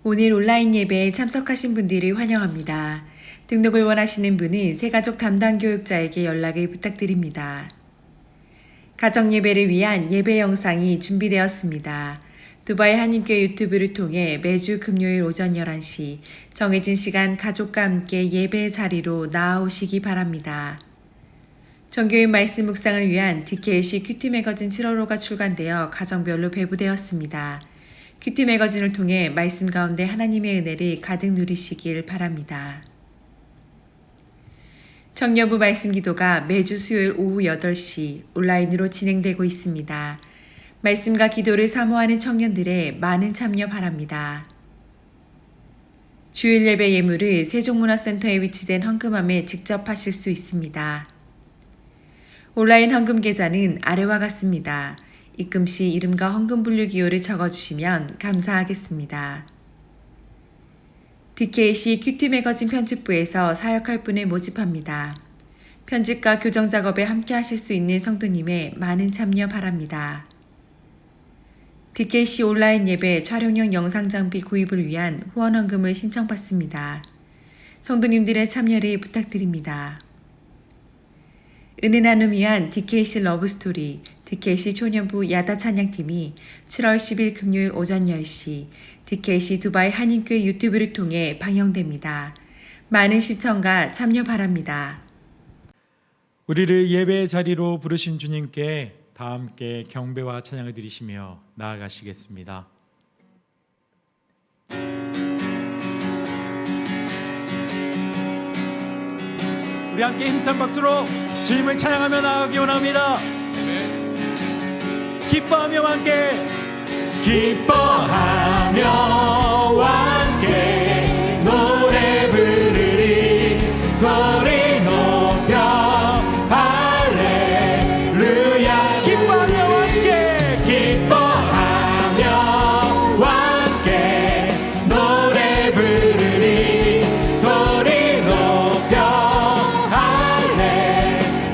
오늘 온라인 예배에 참석하신 분들을 환영합니다. 등록을 원하시는 분은 새가족 담당 교육자에게 연락을 부탁드립니다. 가정 예배를 위한 예배 영상이 준비되었습니다. 두바이 한인교회 유튜브를 통해 매주 금요일 오전 11시 정해진 시간 가족과 함께 예배 자리로 나아오시기 바랍니다. 정교인 말씀 묵상을 위한 DKC 큐티 매거진 7월호가 출간되어 가정별로 배부되었습니다. 큐티 매거진을 통해 말씀 가운데 하나님의 은혜를 가득 누리시길 바랍니다. 청년부 말씀 기도가 매주 수요일 오후 8시 온라인으로 진행되고 있습니다. 말씀과 기도를 사모하는 청년들의 많은 참여 바랍니다. 주일 예배 예물을 세종문화센터에 위치된 헌금함에 직접 하실 수 있습니다. 온라인 헌금 계좌는 아래와 같습니다. 입금 시 이름과 헌금 분류 기호를 적어주시면 감사하겠습니다. DKC 큐티 매거진 편집부에서 사역할 분을 모집합니다. 편집과 교정 작업에 함께 하실 수 있는 성도님의 많은 참여 바랍니다. DKC 온라인 예배 촬영용 영상 장비 구입을 위한 후원 헌금을 신청받습니다. 성도님들의 참여를 부탁드립니다. 은혜 나눔 위한 DKC 러브스토리, DKC 초년부 야다 찬양팀이 7월 10일 금요일 오전 10시 DKC 두바이 한인교회 유튜브를 통해 방영됩니다. 많은 시청과 참여 바랍니다. 우리를 예배의 자리로 부르신 주님께 다 함께 경배와 찬양을 드리시며 나아가시겠습니다. 우리 함께 힘찬 박수로 주님을 찬양하며 나아가기 원합니다. 기뻐하며 함께 기뻐하며 함께 노래 부르리 소리 높여 할렐루야 기뻐하며 함께 기뻐하며 함께 노래 부르리 소리 높여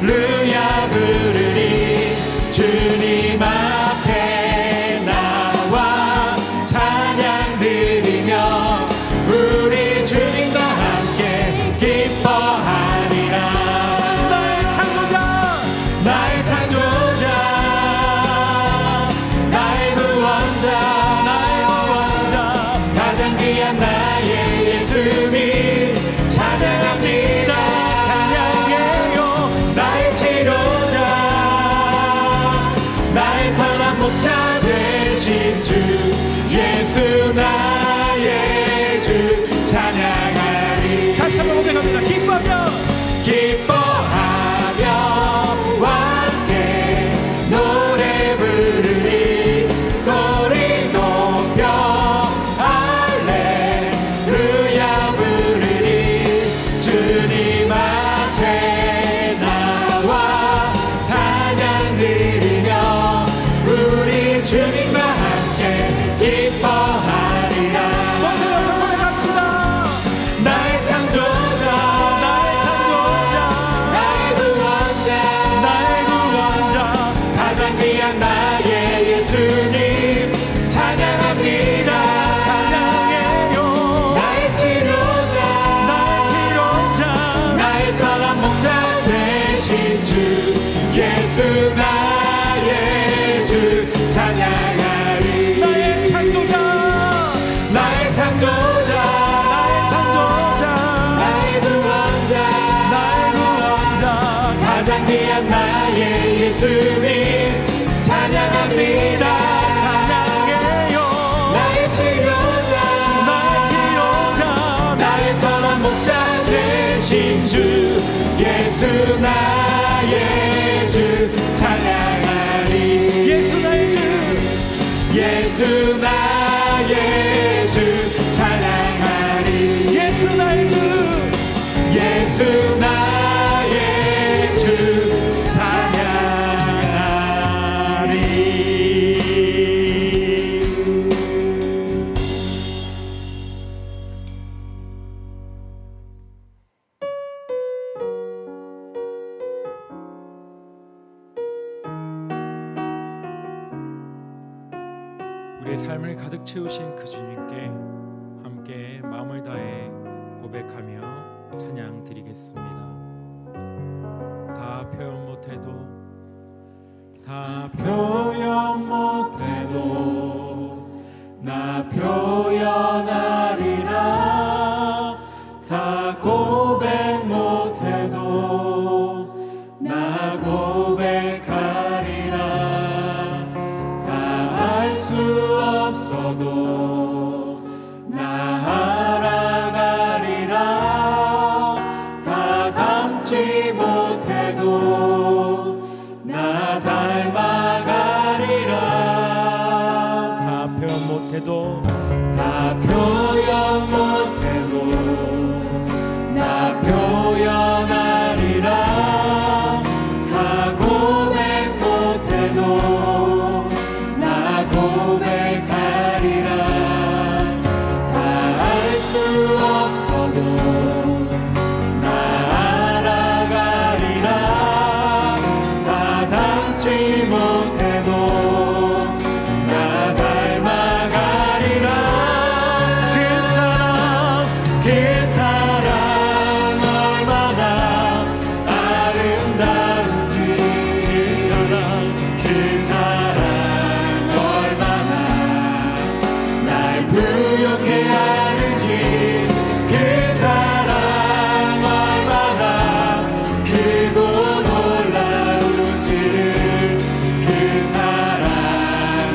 할렐루야 부르리 주님 앞에 나와 찬양 드리며 우리 주님과 함께 기뻐하리라. 나의 창조자 나의 창조자 나의 구원자 나의 구원자 가장 귀한 나의 예수님 찬양합니다. 찬양해요. 나의 치료자 나의 선한 목자 되신 주 예수 나의 주 찬양하리. 다시 한번 고백합니다. 기뻐하며 기뻐하며 함께 노래 부르리 소리 높여 할렐루야 부르리 주님 앞에 나와 찬양 드리며 우리 주님과 함께 기뻐하리라. 먼저 고백합시다. 나의 창조자 나의 창조자 나의 구원자 나의 구원자 가장 귀한 나의 예수님 찬양합니다. 찬양해요. 나의 치료자 나의 치료자 나의 선한 목자 되신 주 예수 나의 주 찬양하리. 나의 창조자 나의 창조자 나의 창조자 나의 구원자 나의 구원자 가장 귀한 나의 예수님 찬양합니다. 찬양해요. 나의 치료자 나의 치료자 나의 선한 목자 되신 주 예수 나의 주 찬양하리. 예수 나의 주 예수 나의 주 찬양하리. 예수 나의 주 예수 나의 주 찬양하리. 우리의 삶을 가득 채우신 그 주님께 함께 마음을 다해 고백하며 찬양 드리겠습니다. 다 표현 못해도 나 표현하리라. 다 고백 못해도 나 고백하리라. 다 알 수 없어도 나 알아가리라. 다 닮지 못해도 나 닮아가리라. 다 표현 못해도 나 표현하리라. 다 고백 못해도 나 고백하리라. 다 알 수 없어도 나 알아가리라. 다 닮지 못해도 나 닮아가리라. 그 사랑 얼마나 아름다운지. 그 사랑 얼마나 날 부욕해 하는지. 그 사랑 얼마나 크고 놀라운지를. 그 사랑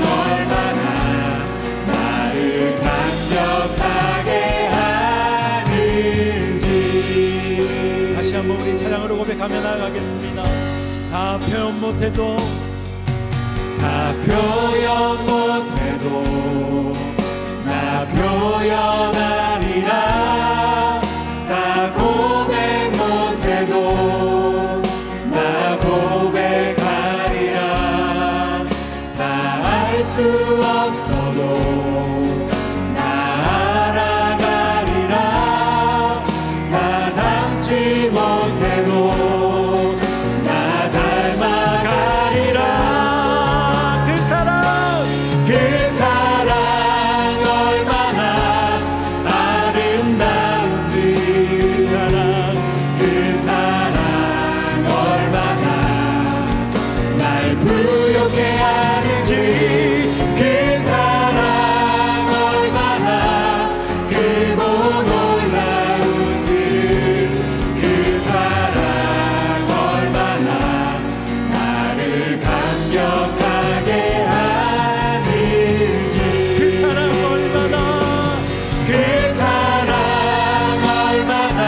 얼마나 나를 감격하게 하는지. 다시 한번 우리 찬양으로 고백하며 나아가겠습니다. 다 표현 못해도 나 표현하리라. 다 고백 못해도 나 고백하리라. 다 알 수 없어도 나 알아가리라. 다 닮지 못해도 나 닮아가리라. 그 사랑 얼마나 아름다운지. 그 사랑 얼마나 날 부욕해 하는지. 그 사랑 얼마나 크고 놀라운지. 그 사랑 얼마나 나를 감격하게 하는지. 그 사랑 얼마나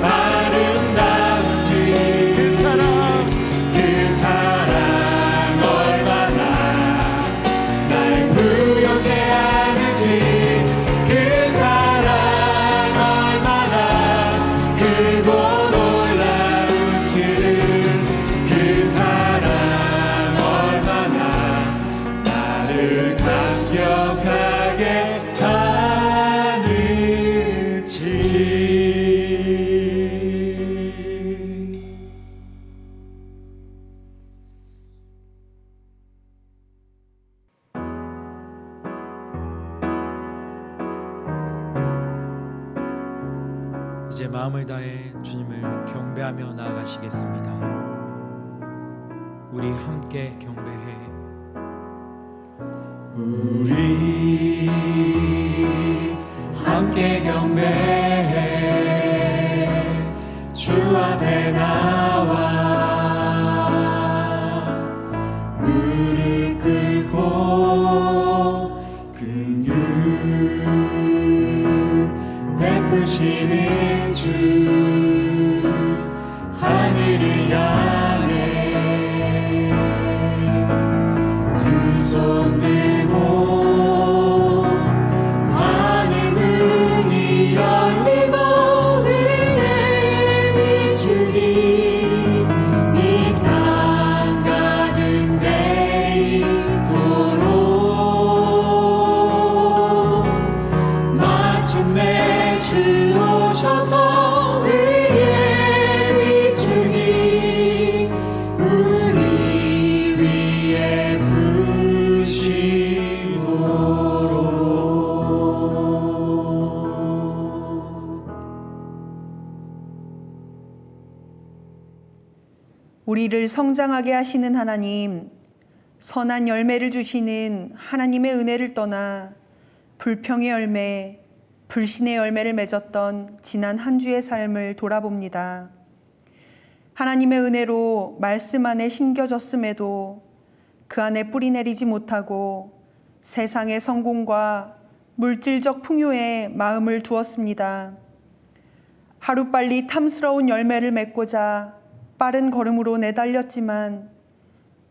아름다운지. 그 사랑 얼마나 날 부욕해 하는지. 그 사랑 얼마나 크고 놀라운지를. 그 사랑 얼마나 나를 감격하게 하는지. 이제 마음을 다해 주님을 경배하며 나아가시겠습니다. 우리 함께 경배해. 우리 함께 경배해. 주 앞에 나와 무릎 꿇고 긍휼 베푸시는 주 하늘을 향해 두 손 들고 하늘 문이 열리고 은혜의 비추기 이 땅 가득 내리도록 마침내 주 우리를 성장하게 하시는 하나님, 선한 열매를 주시는 하나님의 은혜를 떠나 불평의 열매, 불신의 열매를 맺었던 지난 한 주의 삶을 돌아봅니다. 하나님의 은혜로 말씀 안에 심겨졌음에도 그 안에 뿌리 내리지 못하고 세상의 성공과 물질적 풍요에 마음을 두었습니다. 하루빨리 탐스러운 열매를 맺고자 빠른 걸음으로 내달렸지만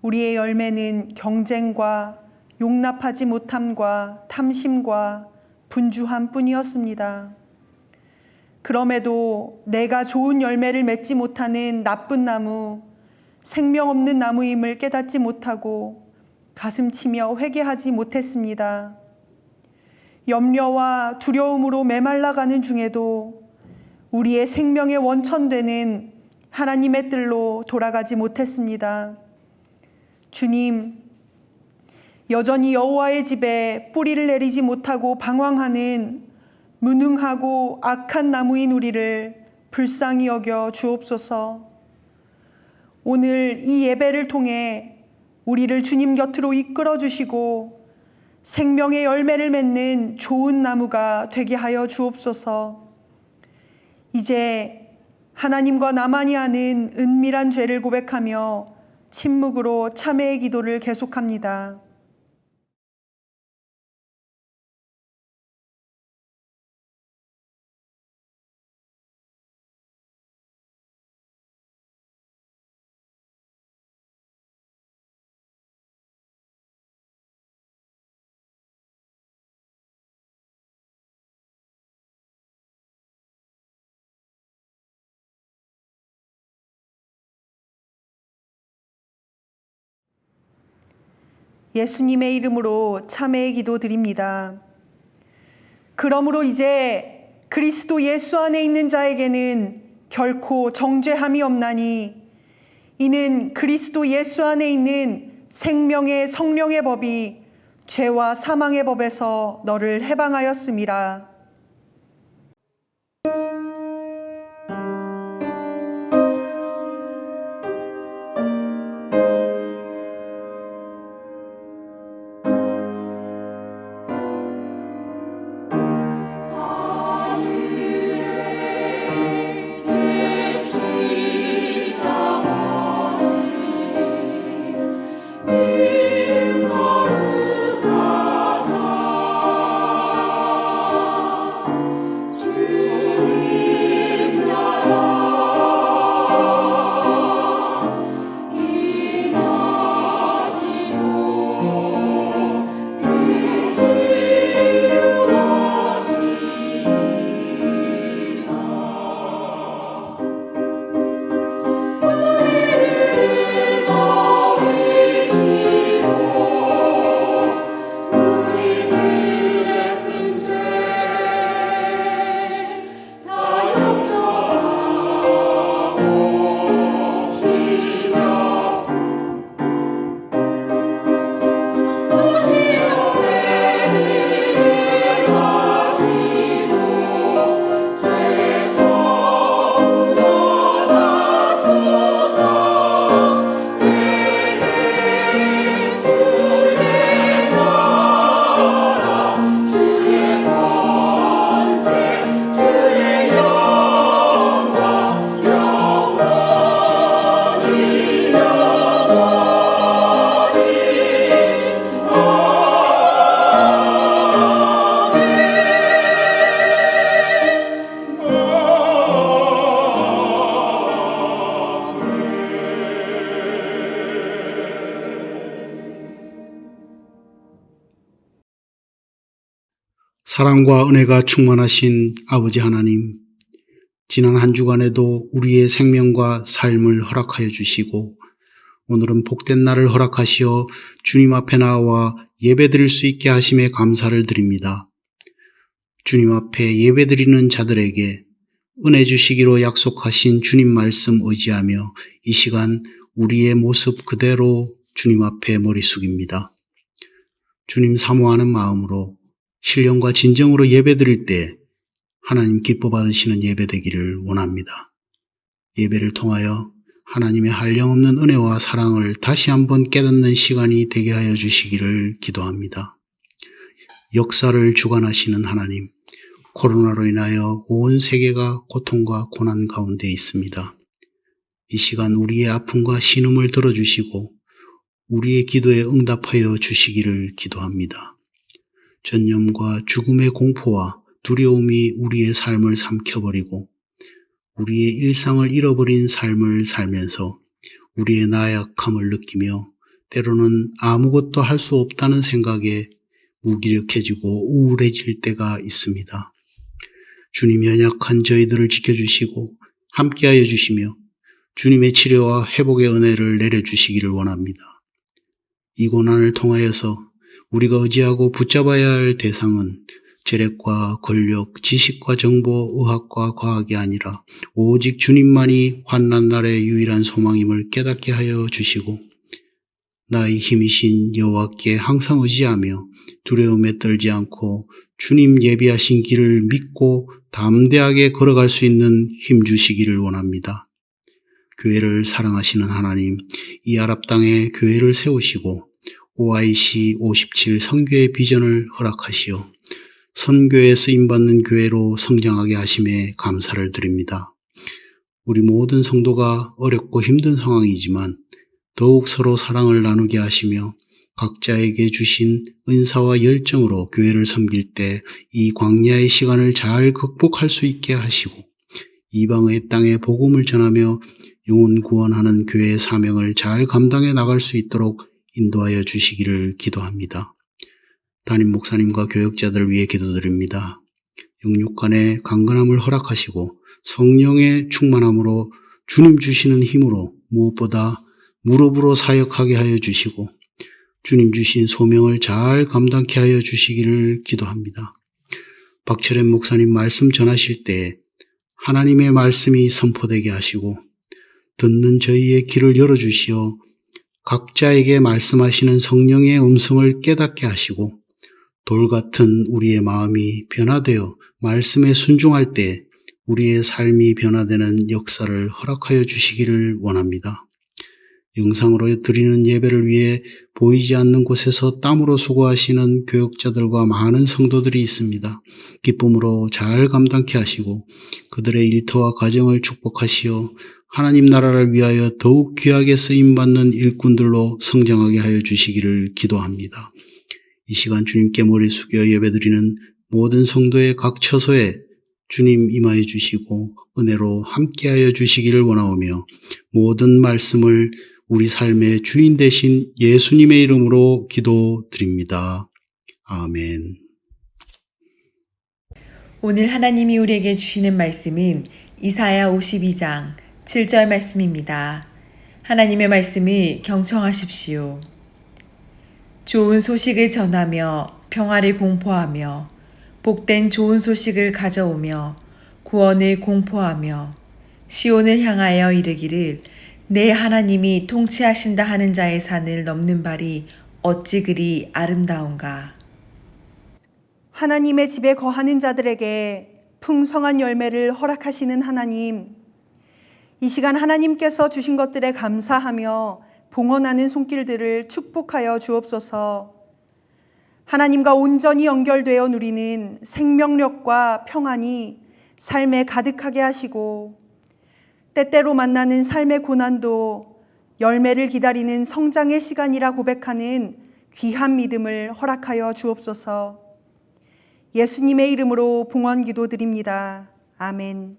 우리의 열매는 경쟁과 용납하지 못함과 탐심과 분주함 뿐이었습니다. 그럼에도 내가 좋은 열매를 맺지 못하는 나쁜 나무, 생명 없는 나무임을 깨닫지 못하고 가슴치며 회개하지 못했습니다. 염려와 두려움으로 메말라가는 중에도 우리의 생명의 원천되는 하나님의 뜰로 돌아가지 못했습니다. 주님, 여전히 여호와의 집에 뿌리를 내리지 못하고 방황하는 무능하고 악한 나무인 우리를 불쌍히 여겨 주옵소서. 오늘 이 예배를 통해 우리를 주님 곁으로 이끌어 주시고 생명의 열매를 맺는 좋은 나무가 되게 하여 주옵소서. 이제 하나님과 나만이 아는 은밀한 죄를 고백하며 침묵으로 참회의 기도를 계속합니다. 예수님의 이름으로 참회의 기도 드립니다. 그러므로 이제 그리스도 예수 안에 있는 자에게는 결코 정죄함이 없나니 이는 그리스도 예수 안에 있는 생명의 성령의 법이 죄와 사망의 법에서 너를 해방하였음이라. 사랑과 은혜가 충만하신 아버지 하나님, 지난 한 주간에도 우리의 생명과 삶을 허락하여 주시고 오늘은 복된 날을 허락하시어 주님 앞에 나와 예배드릴 수 있게 하심에 감사를 드립니다. 주님 앞에 예배드리는 자들에게 은혜 주시기로 약속하신 주님 말씀 의지하며 이 시간 우리의 모습 그대로 주님 앞에 머리 숙입니다. 주님 사모하는 마음으로 신령과 진정으로 예배드릴 때 하나님 기뻐 받으시는 예배 되기를 원합니다. 예배를 통하여 하나님의 한량없는 은혜와 사랑을 다시 한번 깨닫는 시간이 되게 하여 주시기를 기도합니다. 역사를 주관하시는 하나님, 코로나로 인하여 온 세계가 고통과 고난 가운데 있습니다. 이 시간 우리의 아픔과 신음을 들어주시고 우리의 기도에 응답하여 주시기를 기도합니다. 전염과 죽음의 공포와 두려움이 우리의 삶을 삼켜버리고 우리의 일상을 잃어버린 삶을 살면서 우리의 나약함을 느끼며 때로는 아무것도 할 수 없다는 생각에 무기력해지고 우울해질 때가 있습니다. 주님 연약한 저희들을 지켜주시고 함께하여 주시며 주님의 치료와 회복의 은혜를 내려주시기를 원합니다. 이 고난을 통하여서 우리가 의지하고 붙잡아야 할 대상은 재력과 권력, 지식과 정보, 의학과 과학이 아니라 오직 주님만이 환난 날의 유일한 소망임을 깨닫게 하여 주시고 나의 힘이신 여호와께 항상 의지하며 두려움에 떨지 않고 주님 예비하신 길을 믿고 담대하게 걸어갈 수 있는 힘 주시기를 원합니다. 교회를 사랑하시는 하나님, 이 아랍 땅에 교회를 세우시고 OIC 57 선교의 비전을 허락하시어 선교에 쓰임받는 교회로 성장하게 하심에 감사를 드립니다. 우리 모든 성도가 어렵고 힘든 상황이지만 더욱 서로 사랑을 나누게 하시며 각자에게 주신 은사와 열정으로 교회를 섬길 때 이 광야의 시간을 잘 극복할 수 있게 하시고 이방의 땅에 복음을 전하며 영혼 구원하는 교회의 사명을 잘 감당해 나갈 수 있도록 인도하여 주시기를 기도합니다. 담임 목사님과 교역자들을 위해 기도드립니다. 영육 간의 강건함을 허락하시고 성령의 충만함으로 주님 주시는 힘으로 무엇보다 무릎으로 사역하게 하여 주시고 주님 주신 소명을 잘 감당케 하여 주시기를 기도합니다. 박철현 목사님 말씀 전하실 때 하나님의 말씀이 선포되게 하시고 듣는 저희의 귀를 열어주시어 각자에게 말씀하시는 성령의 음성을 깨닫게 하시고 돌같은 우리의 마음이 변화되어 말씀에 순종할 때 우리의 삶이 변화되는 역사를 허락하여 주시기를 원합니다. 영상으로 드리는 예배를 위해 보이지 않는 곳에서 땀으로 수고하시는 교역자들과 많은 성도들이 있습니다. 기쁨으로 잘 감당케 하시고 그들의 일터와 가정을 축복하시어 하나님 나라를 위하여 더욱 귀하게 쓰임받는 일꾼들로 성장하게 하여 주시기를 기도합니다. 이 시간 주님께 머리 숙여 예배드리는 모든 성도의 각 처소에 주님 임하여 주시고 은혜로 함께하여 주시기를 원하오며 모든 말씀을 우리 삶의 주인 되신 예수님의 이름으로 기도드립니다. 아멘. 오늘 하나님이 우리에게 주시는 말씀은 이사야 52장 7절 말씀입니다. 하나님의 말씀을 경청하십시오. 좋은 소식을 전하며 평화를 공포하며 복된 좋은 소식을 가져오며 구원을 공포하며 시온을 향하여 이르기를 내 하나님이 통치하신다 하는 자의 산을 넘는 발이 어찌 그리 아름다운가. 하나님의 집에 거하는 자들에게 풍성한 열매를 허락하시는 하나님, 이 시간 하나님께서 주신 것들에 감사하며 봉헌하는 손길들을 축복하여 주옵소서. 하나님과 온전히 연결되어 누리는 생명력과 평안이 삶에 가득하게 하시고 때때로 만나는 삶의 고난도 열매를 기다리는 성장의 시간이라 고백하는 귀한 믿음을 허락하여 주옵소서. 예수님의 이름으로 봉헌 기도드립니다. 아멘.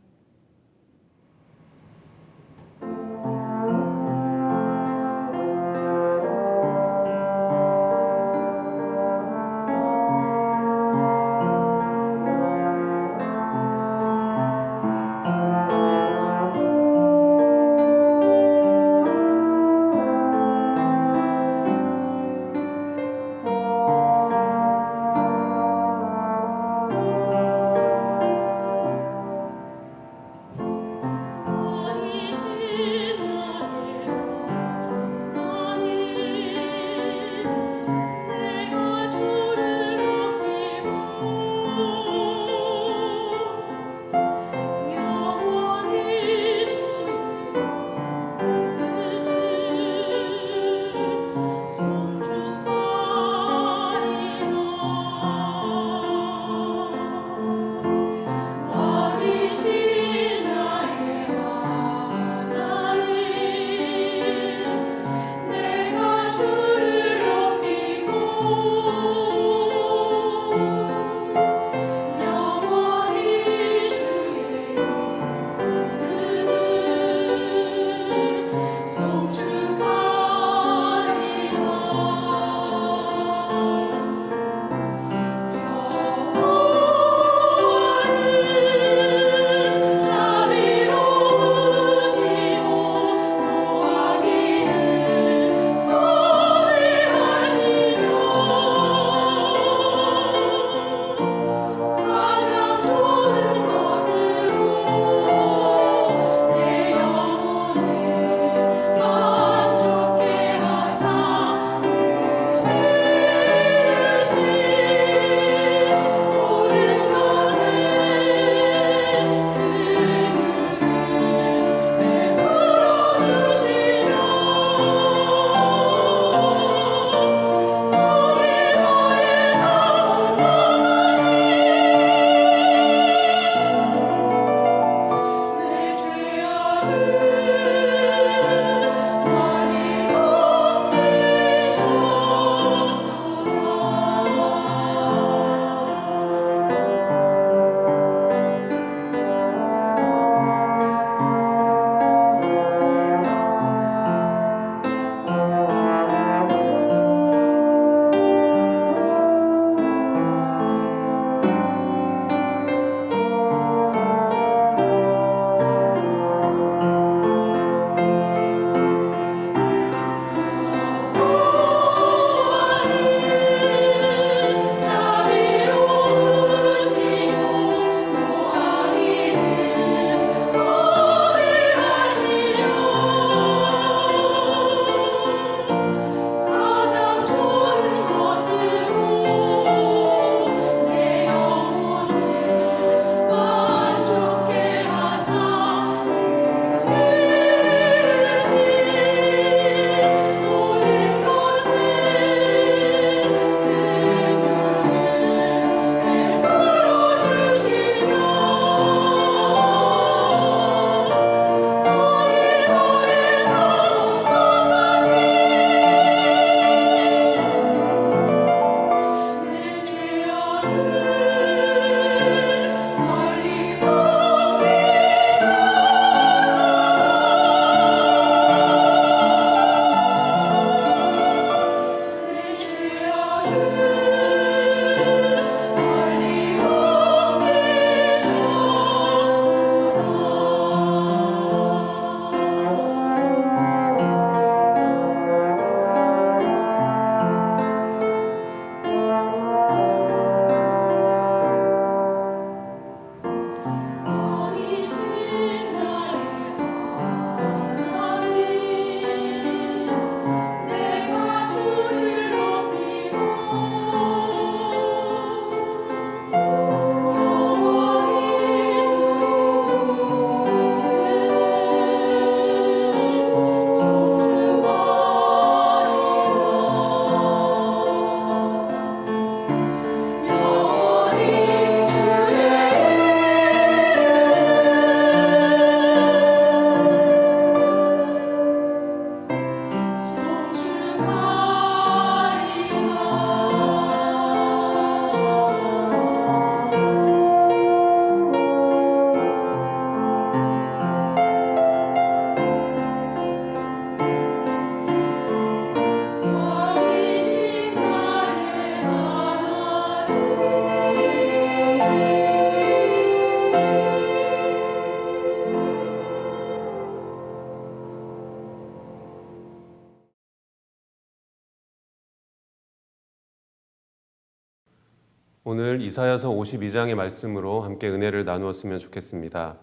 오늘 이사야서 52장의 말씀으로 함께 은혜를 나누었으면 좋겠습니다.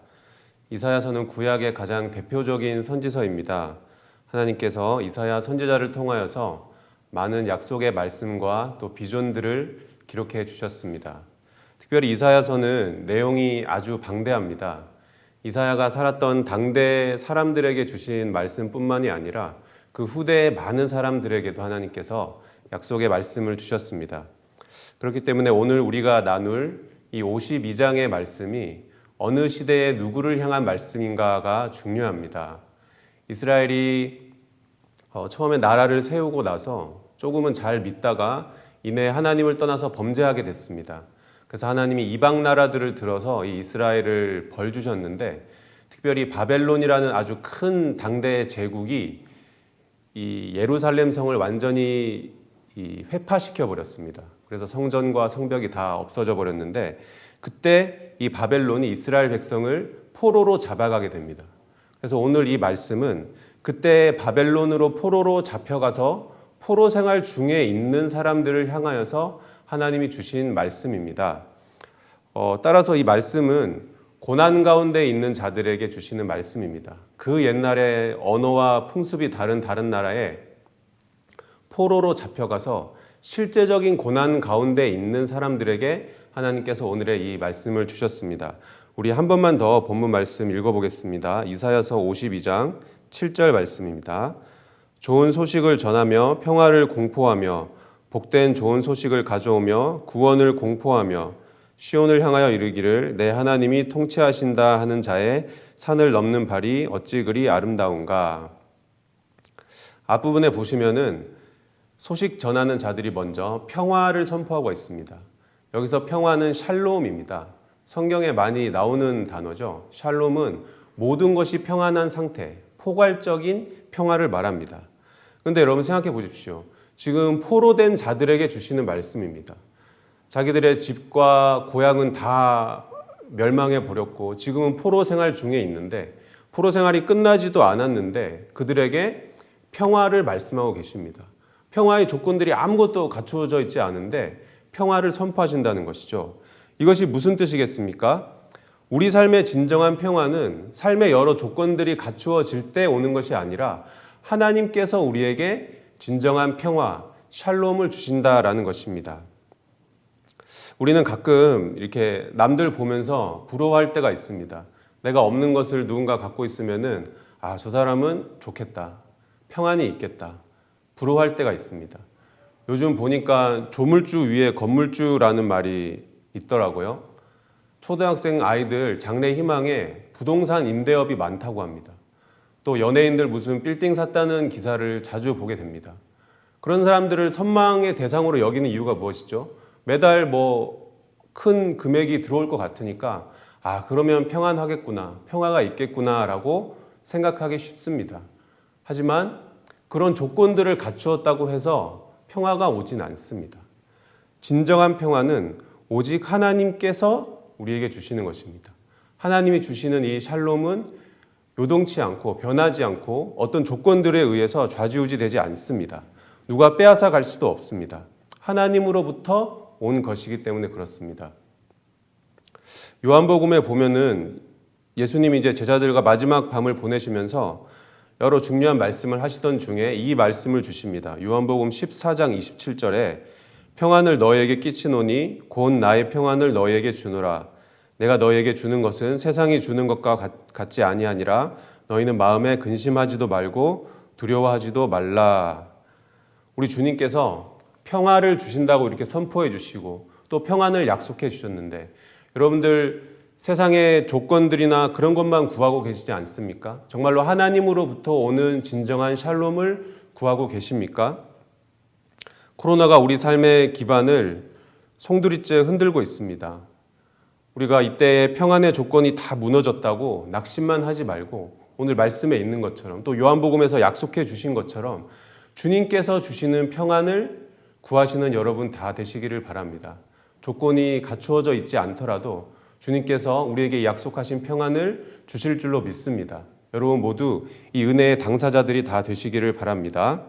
이사야서는 구약의 가장 대표적인 선지서입니다. 하나님께서 이사야 선지자를 통하여서 많은 약속의 말씀과 또 비전들을 기록해 주셨습니다. 특별히 이사야서는 내용이 아주 방대합니다. 이사야가 살았던 당대 사람들에게 주신 말씀뿐만이 아니라 그 후대의 많은 사람들에게도 하나님께서 약속의 말씀을 주셨습니다. 그렇기 때문에 오늘 우리가 나눌 이 52장의 말씀이 어느 시대에 누구를 향한 말씀인가가 중요합니다. 이스라엘이 처음에 나라를 세우고 나서 조금은 잘 믿다가 이내 하나님을 떠나서 범죄하게 됐습니다. 그래서 하나님이 이방 나라들을 들어서 이 이스라엘을 벌 주셨는데 특별히 바벨론이라는 아주 큰 당대의 제국이 이 예루살렘 성을 완전히 회파시켜 버렸습니다. 그래서 성전과 성벽이 다 없어져 버렸는데 그때 이 바벨론이 이스라엘 백성을 포로로 잡아가게 됩니다. 그래서 오늘 이 말씀은 그때 바벨론으로 포로로 잡혀가서 포로 생활 중에 있는 사람들을 향하여서 하나님이 주신 말씀입니다. 따라서 이 말씀은 고난 가운데 있는 자들에게 주시는 말씀입니다. 그 옛날에 언어와 풍습이 다른 나라에 포로로 잡혀가서 실제적인 고난 가운데 있는 사람들에게 하나님께서 오늘의 이 말씀을 주셨습니다. 우리 한 번만 더 본문 말씀 읽어보겠습니다. 이사야서 52장 7절 말씀입니다. 좋은 소식을 전하며 평화를 공포하며 복된 좋은 소식을 가져오며 구원을 공포하며 시온을 향하여 이르기를 내 하나님이 통치하신다 하는 자의 산을 넘는 발이 어찌 그리 아름다운가. 앞부분에 보시면은 소식 전하는 자들이 먼저 평화를 선포하고 있습니다. 여기서 평화는 샬롬입니다. 성경에 많이 나오는 단어죠. 샬롬은 모든 것이 평안한 상태, 포괄적인 평화를 말합니다. 그런데 여러분 생각해 보십시오. 지금 포로된 자들에게 주시는 말씀입니다. 자기들의 집과 고향은 다 멸망해 버렸고 지금은 포로 생활 중에 있는데 포로 생활이 끝나지도 않았는데 그들에게 평화를 말씀하고 계십니다. 평화의 조건들이 아무것도 갖추어져 있지 않은데 평화를 선포하신다는 것이죠. 이것이 무슨 뜻이겠습니까? 우리 삶의 진정한 평화는 삶의 여러 조건들이 갖추어질 때 오는 것이 아니라 하나님께서 우리에게 진정한 평화, 샬롬을 주신다라는 것입니다. 우리는 가끔 이렇게 남들 보면서 부러워할 때가 있습니다. 내가 없는 것을 누군가 갖고 있으면은 저 사람은 좋겠다. 평안이 있겠다. 부러워할 때가 있습니다. 요즘 보니까 조물주 위에 건물주라는 말이 있더라고요. 초등학생 아이들 장래 희망에 부동산 임대업이 많다고 합니다. 또 연예인들 무슨 빌딩 샀다는 기사를 자주 보게 됩니다. 그런 사람들을 선망의 대상으로 여기는 이유가 무엇이죠? 매달 큰 금액이 들어올 것 같으니까 그러면 평안하겠구나, 평화가 있겠구나라고 생각하기 쉽습니다. 하지만 그런 조건들을 갖추었다고 해서 평화가 오진 않습니다. 진정한 평화는 오직 하나님께서 우리에게 주시는 것입니다. 하나님이 주시는 이 샬롬은 요동치 않고 변하지 않고 어떤 조건들에 의해서 좌지우지되지 않습니다. 누가 빼앗아 갈 수도 없습니다. 하나님으로부터 온 것이기 때문에 그렇습니다. 요한복음에 보면은 예수님이 이제 제자들과 마지막 밤을 보내시면서 여러 중요한 말씀을 하시던 중에 이 말씀을 주십니다. 요한복음 14장 27절에 평안을 너희에게 끼치노니 곧 나의 평안을 너희에게 주노라. 내가 너희에게 주는 것은 세상이 주는 것과 같지 아니하니라. 너희는 마음에 근심하지도 말고 두려워하지도 말라. 우리 주님께서 평화를 주신다고 이렇게 선포해 주시고 또 평안을 약속해 주셨는데 여러분들 세상의 조건들이나 그런 것만 구하고 계시지 않습니까? 정말로 하나님으로부터 오는 진정한 샬롬을 구하고 계십니까? 코로나가 우리 삶의 기반을 송두리째 흔들고 있습니다. 우리가 이때의 평안의 조건이 다 무너졌다고 낙심만 하지 말고 오늘 말씀에 있는 것처럼 또 요한복음에서 약속해 주신 것처럼 주님께서 주시는 평안을 구하시는 여러분 다 되시기를 바랍니다. 조건이 갖추어져 있지 않더라도 주님께서 우리에게 약속하신 평안을 주실 줄로 믿습니다. 여러분 모두 이 은혜의 당사자들이 다 되시기를 바랍니다.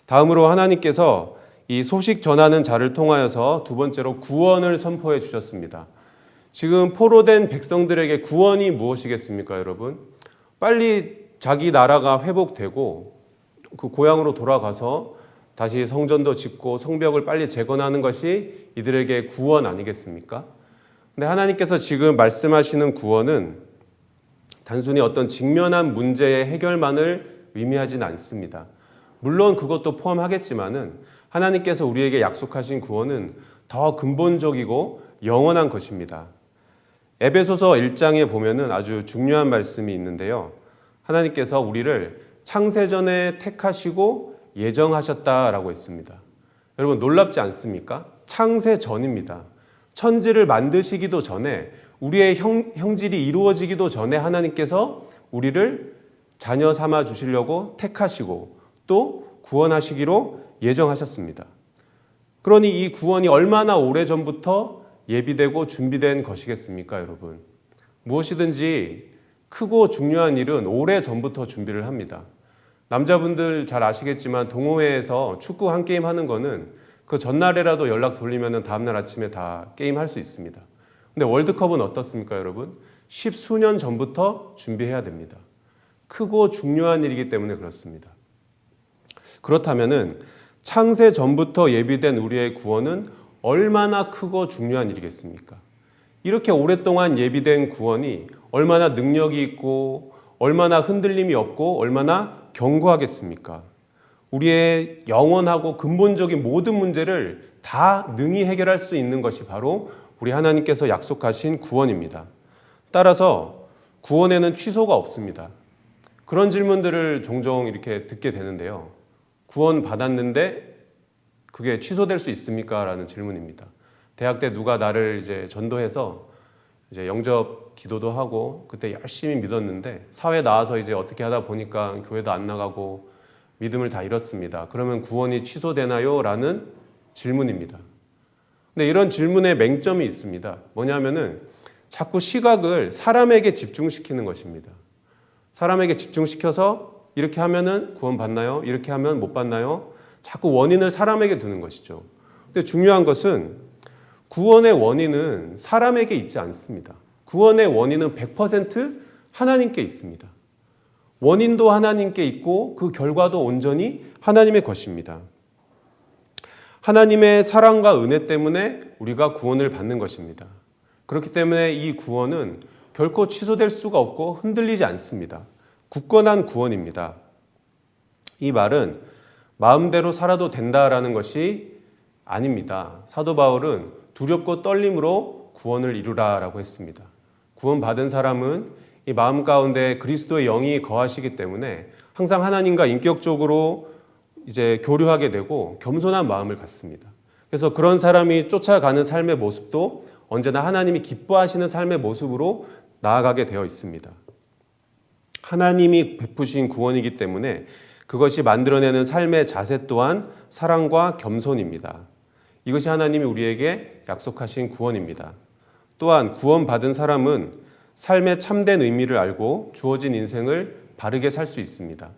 다음으로 하나님께서 이 소식 전하는 자를 통하여서 두 번째로 구원을 선포해 주셨습니다. 지금 포로된 백성들에게 구원이 무엇이겠습니까, 여러분? 빨리 자기 나라가 회복되고 그 고향으로 돌아가서 다시 성전도 짓고 성벽을 빨리 재건하는 것이 이들에게 구원 아니겠습니까? 근데 하나님께서 지금 말씀하시는 구원은 단순히 어떤 직면한 문제의 해결만을 의미하지는 않습니다. 물론 그것도 포함하겠지만은 하나님께서 우리에게 약속하신 구원은 더 근본적이고 영원한 것입니다. 에베소서 1장에 보면은 아주 중요한 말씀이 있는데요. 하나님께서 우리를 창세전에 택하시고 예정하셨다라고 했습니다. 여러분 놀랍지 않습니까? 창세전입니다. 천지를 만드시기도 전에 우리의 형질이 이루어지기도 전에 하나님께서 우리를 자녀 삼아 주시려고 택하시고 또 구원하시기로 예정하셨습니다. 그러니 이 구원이 얼마나 오래전부터 예비되고 준비된 것이겠습니까, 여러분? 무엇이든지 크고 중요한 일은 오래전부터 준비를 합니다. 남자분들 잘 아시겠지만 동호회에서 축구 한 게임 하는 거는 그 전날에라도 연락 돌리면 다음날 아침에 다 게임할 수 있습니다. 근데 월드컵은 어떻습니까, 여러분? 10수년 전부터 준비해야 됩니다. 크고 중요한 일이기 때문에 그렇습니다. 그렇다면은 창세 전부터 예비된 우리의 구원은 얼마나 크고 중요한 일이겠습니까? 이렇게 오랫동안 예비된 구원이 얼마나 능력이 있고 얼마나 흔들림이 없고 얼마나 견고하겠습니까? 우리의 영원하고 근본적인 모든 문제를 다 능히 해결할 수 있는 것이 바로 우리 하나님께서 약속하신 구원입니다. 따라서 구원에는 취소가 없습니다. 그런 질문들을 종종 이렇게 듣게 되는데요. 구원 받았는데 그게 취소될 수 있습니까? 라는 질문입니다. 대학 때 누가 나를 이제 전도해서 이제 영접 기도도 하고 그때 열심히 믿었는데 사회 나와서 이제 어떻게 하다 보니까 교회도 안 나가고 믿음을 다 잃었습니다. 그러면 구원이 취소되나요? 라는 질문입니다. 근데 이런 질문에 맹점이 있습니다. 뭐냐면은 자꾸 시각을 사람에게 집중시키는 것입니다. 사람에게 집중시켜서 이렇게 하면은 구원 받나요? 이렇게 하면 못 받나요? 자꾸 원인을 사람에게 두는 것이죠. 근데 중요한 것은 구원의 원인은 사람에게 있지 않습니다. 구원의 원인은 100% 하나님께 있습니다. 원인도 하나님께 있고 그 결과도 온전히 하나님의 것입니다. 하나님의 사랑과 은혜 때문에 우리가 구원을 받는 것입니다. 그렇기 때문에 이 구원은 결코 취소될 수가 없고 흔들리지 않습니다. 굳건한 구원입니다. 이 말은 마음대로 살아도 된다라는 것이 아닙니다. 사도 바울은 두렵고 떨림으로 구원을 이루라라고 했습니다. 구원받은 사람은 이 마음 가운데 그리스도의 영이 거하시기 때문에 항상 하나님과 인격적으로 이제 교류하게 되고 겸손한 마음을 갖습니다. 그래서 그런 사람이 쫓아가는 삶의 모습도 언제나 하나님이 기뻐하시는 삶의 모습으로 나아가게 되어 있습니다. 하나님이 베푸신 구원이기 때문에 그것이 만들어내는 삶의 자세 또한 사랑과 겸손입니다. 이것이 하나님이 우리에게 약속하신 구원입니다. 또한 구원받은 사람은 삶의 참된 의미를 알고 주어진 인생을 바르게 살 수 있습니다.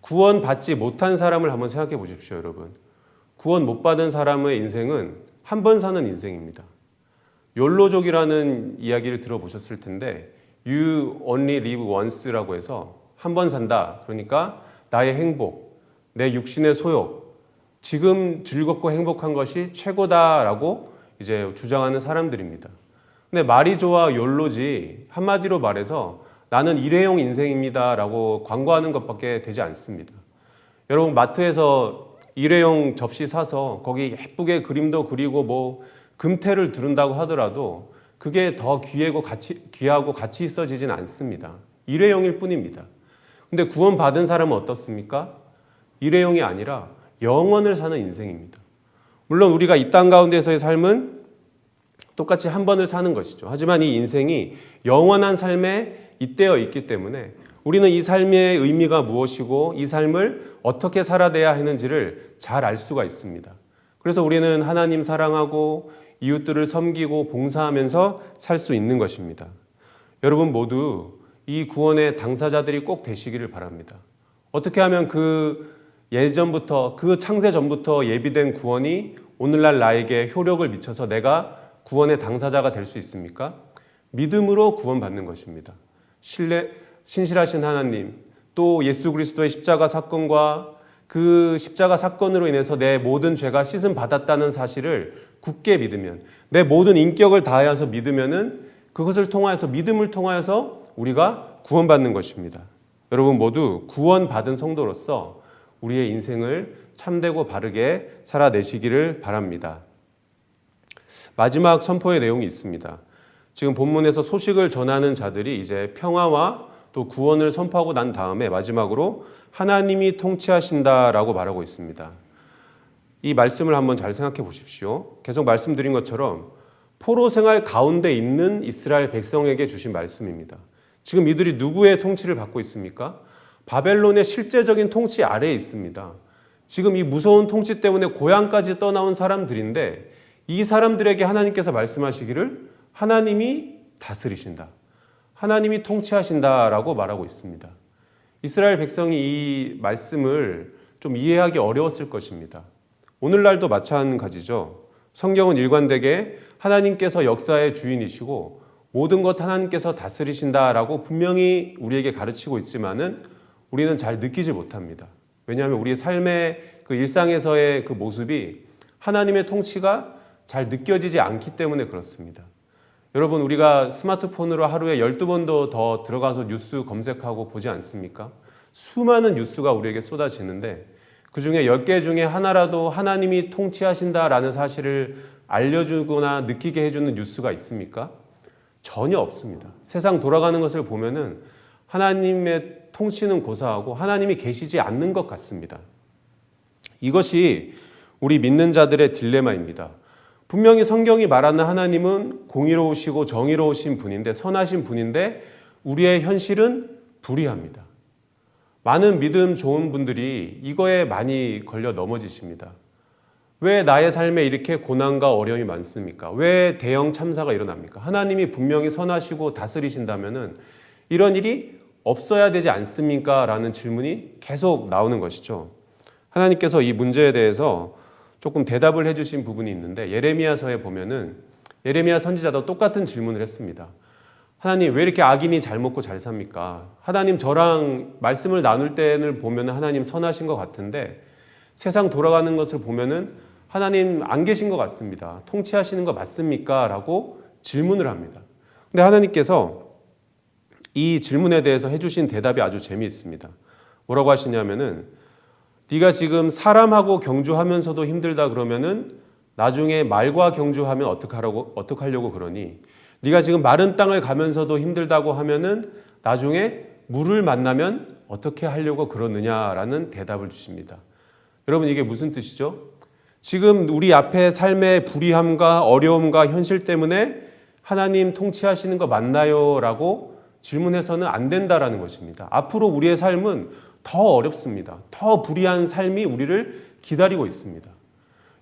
구원받지 못한 사람을 한번 생각해 보십시오, 여러분. 구원 못 받은 사람의 인생은 한 번 사는 인생입니다. 욜로족이라는 이야기를 들어보셨을 텐데 You only live once라고 해서 한 번 산다. 그러니까 나의 행복, 내 육신의 소욕, 지금 즐겁고 행복한 것이 최고다라고 이제 주장하는 사람들입니다. 근데 말이 좋아 욜로지 한마디로 말해서 나는 일회용 인생입니다라고 광고하는 것밖에 되지 않습니다. 여러분 마트에서 일회용 접시 사서 거기 예쁘게 그림도 그리고 뭐 금태를 두른다고 하더라도 그게 더 귀하고 가치 있어지진 않습니다. 일회용일 뿐입니다. 근데 구원받은 사람은 어떻습니까? 일회용이 아니라 영원을 사는 인생입니다. 물론 우리가 이 땅 가운데서의 삶은 똑같이 한 번을 사는 것이죠. 하지만 이 인생이 영원한 삶에 잇대어 있기 때문에 우리는 이 삶의 의미가 무엇이고 이 삶을 어떻게 살아내야 하는지를 잘 알 수가 있습니다. 그래서 우리는 하나님 사랑하고 이웃들을 섬기고 봉사하면서 살 수 있는 것입니다. 여러분 모두 이 구원의 당사자들이 꼭 되시기를 바랍니다. 어떻게 하면 그 예전부터 그 창세 전부터 예비된 구원이 오늘날 나에게 효력을 미쳐서 내가 구원의 당사자가 될 수 있습니까? 믿음으로 구원받는 것입니다. 신실하신 하나님, 또 예수 그리스도의 십자가 사건과 그 십자가 사건으로 인해서 내 모든 죄가 씻음 받았다는 사실을 굳게 믿으면, 내 모든 인격을 다하여서 믿으면은 그것을 통하여서, 믿음을 통하여서 우리가 구원받는 것입니다. 여러분 모두 구원받은 성도로서 우리의 인생을 참되고 바르게 살아내시기를 바랍니다. 마지막 선포의 내용이 있습니다. 지금 본문에서 소식을 전하는 자들이 이제 평화와 또 구원을 선포하고 난 다음에 마지막으로 하나님이 통치하신다라고 말하고 있습니다. 이 말씀을 한번 잘 생각해 보십시오. 계속 말씀드린 것처럼 포로 생활 가운데 있는 이스라엘 백성에게 주신 말씀입니다. 지금 이들이 누구의 통치를 받고 있습니까? 바벨론의 실제적인 통치 아래에 있습니다. 지금 이 무서운 통치 때문에 고향까지 떠나온 사람들인데 이 사람들에게 하나님께서 말씀하시기를 하나님이 다스리신다, 하나님이 통치하신다라고 말하고 있습니다. 이스라엘 백성이 이 말씀을 좀 이해하기 어려웠을 것입니다. 오늘날도 마찬가지죠. 성경은 일관되게 하나님께서 역사의 주인이시고 모든 것 하나님께서 다스리신다라고 분명히 우리에게 가르치고 있지만은 우리는 잘 느끼지 못합니다. 왜냐하면 우리의 삶의 그 일상에서의 그 모습이 하나님의 통치가 잘 느껴지지 않기 때문에 그렇습니다. 여러분, 우리가 스마트폰으로 하루에 12번도 더 들어가서 뉴스 검색하고 보지 않습니까? 수많은 뉴스가 우리에게 쏟아지는데 그 중에 10개 중에 하나라도 하나님이 통치하신다라는 사실을 알려주거나 느끼게 해주는 뉴스가 있습니까? 전혀 없습니다. 세상 돌아가는 것을 보면은 하나님의 통치는 고사하고 하나님이 계시지 않는 것 같습니다. 이것이 우리 믿는 자들의 딜레마입니다. 분명히 성경이 말하는 하나님은 공의로우시고 정의로우신 분인데, 선하신 분인데 우리의 현실은 불의합니다. 많은 믿음 좋은 분들이 이거에 많이 걸려 넘어지십니다. 왜 나의 삶에 이렇게 고난과 어려움이 많습니까? 왜 대형 참사가 일어납니까? 하나님이 분명히 선하시고 다스리신다면은 이런 일이 없어야 되지 않습니까? 라는 질문이 계속 나오는 것이죠. 하나님께서 이 문제에 대해서 조금 대답을 해주신 부분이 있는데, 예레미야서에 보면은 예레미야 선지자도 똑같은 질문을 했습니다. 하나님, 왜 이렇게 악인이 잘 먹고 잘 삽니까? 하나님, 저랑 말씀을 나눌 때를 보면은 하나님 선하신 것 같은데 세상 돌아가는 것을 보면은 하나님 안 계신 것 같습니다. 통치하시는 거 맞습니까? 라고 질문을 합니다. 근데 하나님께서 이 질문에 대해서 해주신 대답이 아주 재미있습니다. 뭐라고 하시냐면은, 네가 지금 사람하고 경주하면서도 힘들다 그러면은 나중에 말과 경주하면 어떡하려고 그러니? 네가 지금 마른 땅을 가면서도 힘들다고 하면은 나중에 물을 만나면 어떻게 하려고 그러느냐라는 대답을 주십니다. 여러분, 이게 무슨 뜻이죠? 지금 우리 앞에 삶의 불의함과 어려움과 현실 때문에 하나님 통치하시는 거 맞나요? 라고 질문해서는 안 된다라는 것입니다. 앞으로 우리의 삶은 더 어렵습니다. 더 불의한 삶이 우리를 기다리고 있습니다.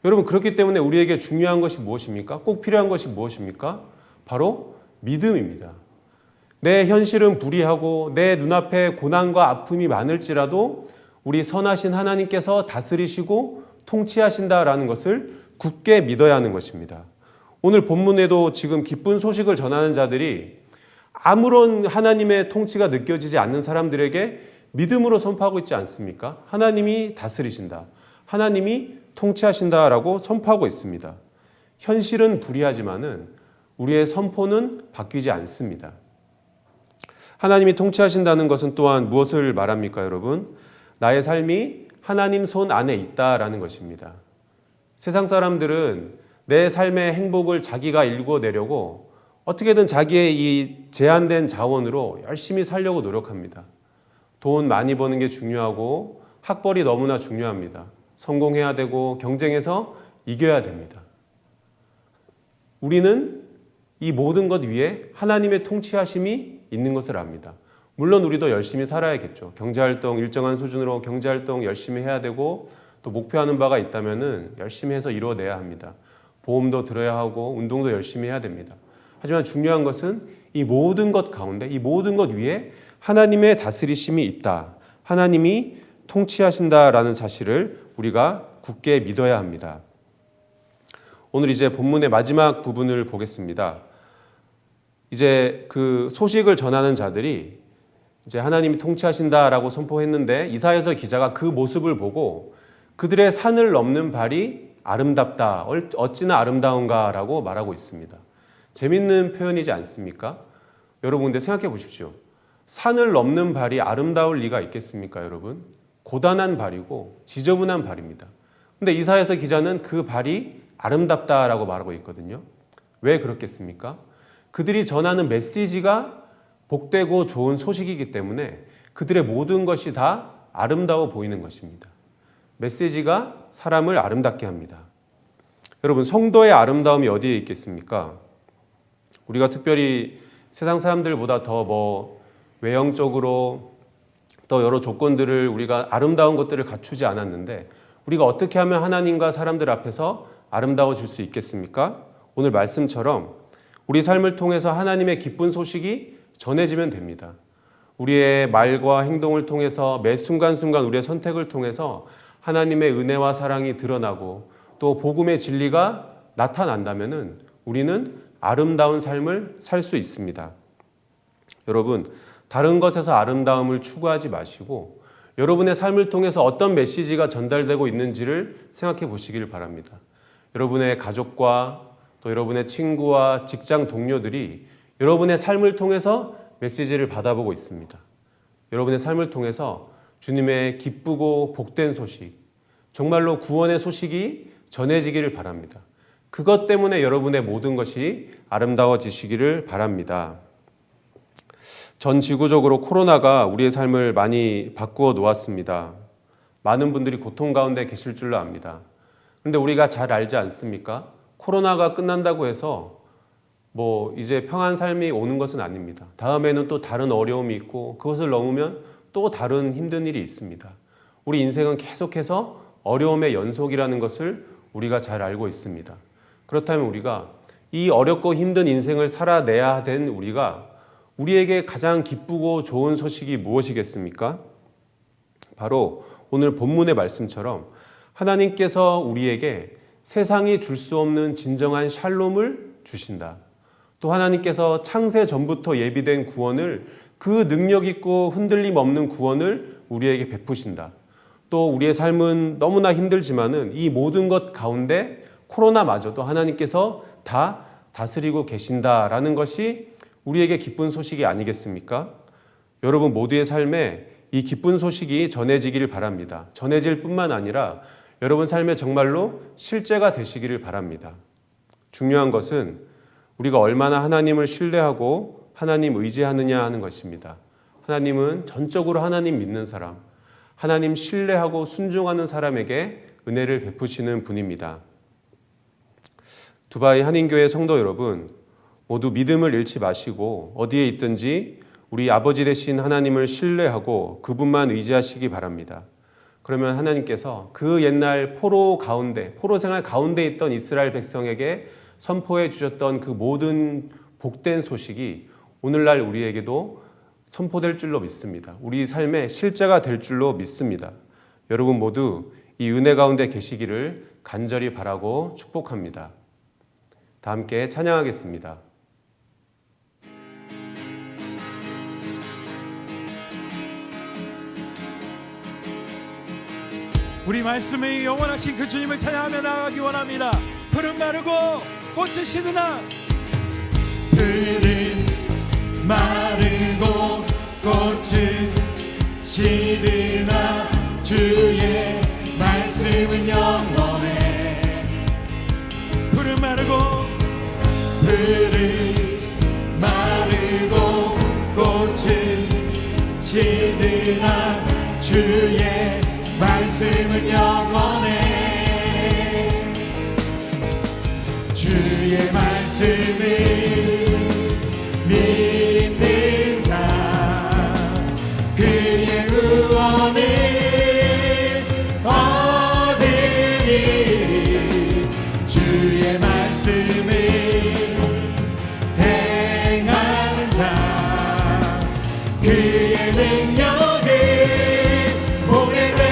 여러분, 그렇기 때문에 우리에게 중요한 것이 무엇입니까? 꼭 필요한 것이 무엇입니까? 바로 믿음입니다. 내 현실은 불의하고 내 눈앞에 고난과 아픔이 많을지라도 우리 선하신 하나님께서 다스리시고 통치하신다라는 것을 굳게 믿어야 하는 것입니다. 오늘 본문에도 지금 기쁜 소식을 전하는 자들이 아무런 하나님의 통치가 느껴지지 않는 사람들에게 믿음으로 선포하고 있지 않습니까? 하나님이 다스리신다, 하나님이 통치하신다라고 선포하고 있습니다. 현실은 불의하지만은 우리의 선포는 바뀌지 않습니다. 하나님이 통치하신다는 것은 또한 무엇을 말합니까, 여러분? 나의 삶이 하나님 손 안에 있다라는 것입니다. 세상 사람들은 내 삶의 행복을 자기가 일궈내려고 어떻게든 자기의 이 제한된 자원으로 열심히 살려고 노력합니다. 돈 많이 버는 게 중요하고 학벌이 너무나 중요합니다. 성공해야 되고 경쟁에서 이겨야 됩니다. 우리는 이 모든 것 위에 하나님의 통치하심이 있는 것을 압니다. 물론 우리도 열심히 살아야겠죠. 경제활동 일정한 수준으로 경제활동 열심히 해야 되고, 또 목표하는 바가 있다면은 열심히 해서 이루어내야 합니다. 보험도 들어야 하고 운동도 열심히 해야 됩니다. 하지만 중요한 것은 이 모든 것 가운데, 이 모든 것 위에 하나님의 다스리심이 있다, 하나님이 통치하신다라는 사실을 우리가 굳게 믿어야 합니다. 오늘 이제 본문의 마지막 부분을 보겠습니다. 이제 그 소식을 전하는 자들이 이제 하나님이 통치하신다라고 선포했는데 이사야서 기자가 그 모습을 보고 그들의 산을 넘는 발이 아름답다, 어찌나 아름다운가라고 말하고 있습니다. 재밌는 표현이지 않습니까? 여러분 근데 생각해 보십시오. 산을 넘는 발이 아름다울 리가 있겠습니까, 여러분? 고단한 발이고 지저분한 발입니다. 근데 이사야서 기자는 그 발이 아름답다라고 말하고 있거든요. 왜 그렇겠습니까? 그들이 전하는 메시지가 복되고 좋은 소식이기 때문에 그들의 모든 것이 다 아름다워 보이는 것입니다. 메시지가 사람을 아름답게 합니다. 여러분, 성도의 아름다움이 어디에 있겠습니까? 우리가 특별히 세상 사람들보다 더 외형적으로 또 여러 조건들을 우리가 아름다운 것들을 갖추지 않았는데 우리가 어떻게 하면 하나님과 사람들 앞에서 아름다워질 수 있겠습니까? 오늘 말씀처럼 우리 삶을 통해서 하나님의 기쁜 소식이 전해지면 됩니다. 우리의 말과 행동을 통해서 매 순간순간 우리의 선택을 통해서 하나님의 은혜와 사랑이 드러나고 또 복음의 진리가 나타난다면 우리는 아름다운 삶을 살 수 있습니다. 여러분, 다른 것에서 아름다움을 추구하지 마시고 여러분의 삶을 통해서 어떤 메시지가 전달되고 있는지를 생각해 보시길 바랍니다. 여러분의 가족과 또 여러분의 친구와 직장 동료들이 여러분의 삶을 통해서 메시지를 받아보고 있습니다. 여러분의 삶을 통해서 주님의 기쁘고 복된 소식, 정말로 구원의 소식이 전해지기를 바랍니다. 그것 때문에 여러분의 모든 것이 아름다워지시기를 바랍니다. 전 지구적으로 코로나가 우리의 삶을 많이 바꾸어 놓았습니다. 많은 분들이 고통 가운데 계실 줄로 압니다. 그런데 우리가 잘 알지 않습니까? 코로나가 끝난다고 해서 이제 평안 삶이 오는 것은 아닙니다. 다음에는 또 다른 어려움이 있고 그것을 넘으면 또 다른 힘든 일이 있습니다. 우리 인생은 계속해서 어려움의 연속이라는 것을 우리가 잘 알고 있습니다. 그렇다면 우리가 이 어렵고 힘든 인생을 살아내야 된 우리에게 가장 기쁘고 좋은 소식이 무엇이겠습니까? 바로 오늘 본문의 말씀처럼 하나님께서 우리에게 세상이 줄 수 없는 진정한 샬롬을 주신다. 또 하나님께서 창세 전부터 예비된 구원을 그 능력 있고 흔들림 없는 구원을 우리에게 베푸신다. 또 우리의 삶은 너무나 힘들지만은 이 모든 것 가운데 코로나마저도 하나님께서 다 다스리고 계신다라는 것이 우리에게 기쁜 소식이 아니겠습니까? 여러분 모두의 삶에 이 기쁜 소식이 전해지기를 바랍니다. 전해질 뿐만 아니라 여러분 삶에 정말로 실제가 되시기를 바랍니다. 중요한 것은 우리가 얼마나 하나님을 신뢰하고 하나님 의지하느냐 하는 것입니다. 하나님은 전적으로 하나님 믿는 사람, 하나님 신뢰하고 순종하는 사람에게 은혜를 베푸시는 분입니다. 두바이 한인교회 성도 여러분, 모두 믿음을 잃지 마시고 어디에 있든지 우리 아버지 되신 하나님을 신뢰하고 그분만 의지하시기 바랍니다. 그러면 하나님께서 그 옛날 포로 생활 가운데 있던 이스라엘 백성에게 선포해 주셨던 그 모든 복된 소식이 오늘날 우리에게도 선포될 줄로 믿습니다. 우리 삶의 실제가 될 줄로 믿습니다. 여러분 모두 이 은혜 가운데 계시기를 간절히 바라고 축복합니다. 다 함께 찬양하겠습니다. 우리 말씀의 영원하신 그 주님을 찬양하며 나아가기 원합니다. 푸른 마르고 꽃이 시드나 푸른 마르고 꽃은 시드나 주의 말씀은 영원해. 푸른 마르고 꽃은 시드나 주의 말씀은 영원해. 주의 말씀을 믿는 자 그의 구원을 얻으리. 주의 말씀을 행하는 자 그의 능력을 보게 되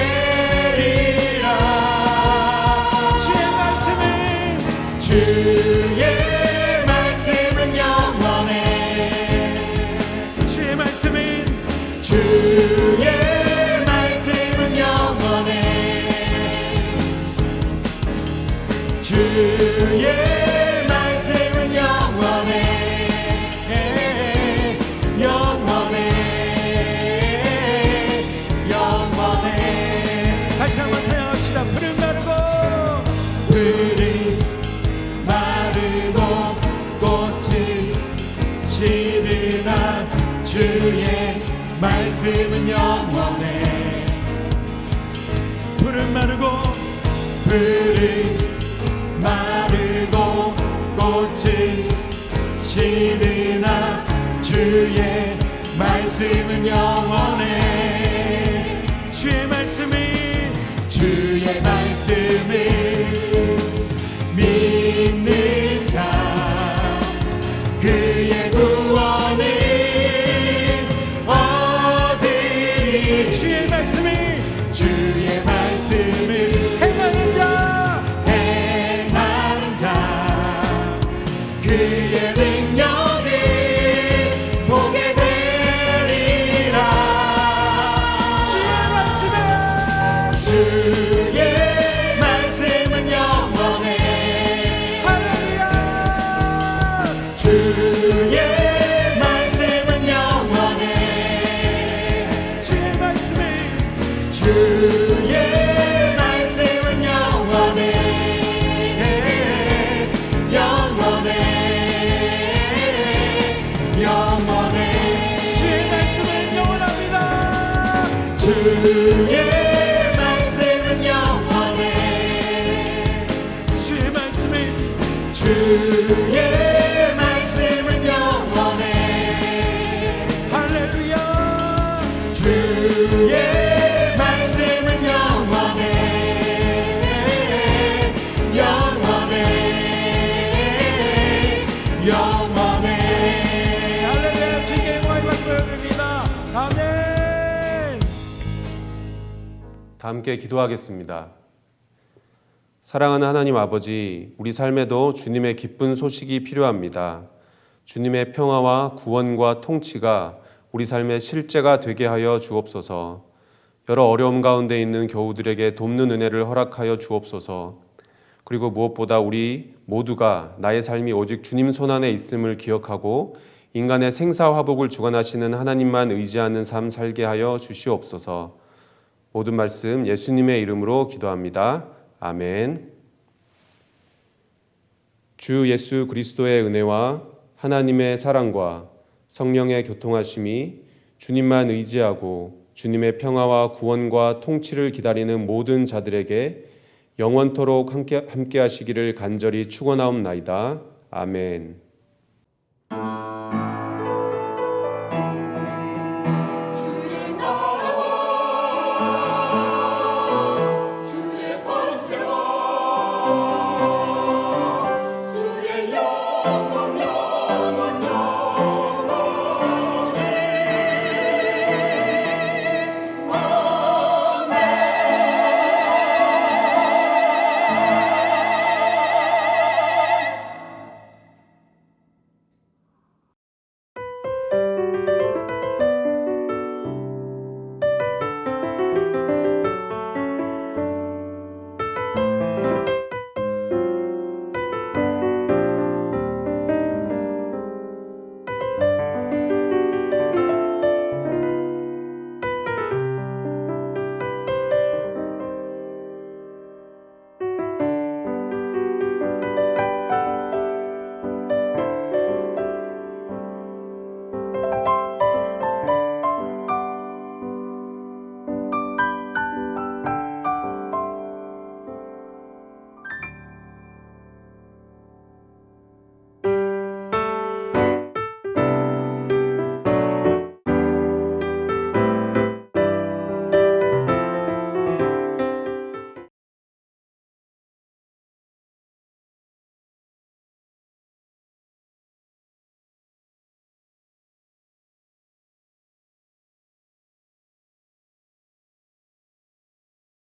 꽃이 시드나 주의 말씀은 영원해. 푸른 마르고 마르고 꽃이 시드나 주의 말씀은 영원해. 주의 말씀을 믿는 자 그의 구원을 얻으리. 주의 말씀을 행하는 자 그의 능력을 보게 되리라. 주의 말씀은 영원해. 할렐루야. 주의 말씀은 영원해. 주의 말씀이 주의 말씀은 영원해. 영원해. 영원해. 주의 말씀은 영원합니다. 주의 말씀은 영원해. 주의 말씀이 주의 말씀은 영원해. 할렐루야. 주의 말씀은 영원해. 영원해. 영원해. 할렐루야. 주님께 영광을 받습니다. 아멘. 다 함께 기도하겠습니다. 사랑하는 하나님 아버지, 우리 삶에도 주님의 기쁜 소식이 필요합니다. 주님의 평화와 구원과 통치가 우리 삶의 실제가 되게 하여 주옵소서. 여러 어려움 가운데 있는 교우들에게 돕는 은혜를 허락하여 주옵소서. 그리고 무엇보다 우리 모두가 나의 삶이 오직 주님 손안에 있음을 기억하고 인간의 생사화복을 주관하시는 하나님만 의지하는 삶 살게 하여 주시옵소서. 모든 말씀 예수님의 이름으로 기도합니다. 아멘. 주 예수 그리스도의 은혜와 하나님의 사랑과 성령의 교통하심이 주님만 의지하고 주님의 평화와 구원과 통치를 기다리는 모든 자들에게 영원토록 함께 하시기를 간절히 축원하옵나이다. 아멘.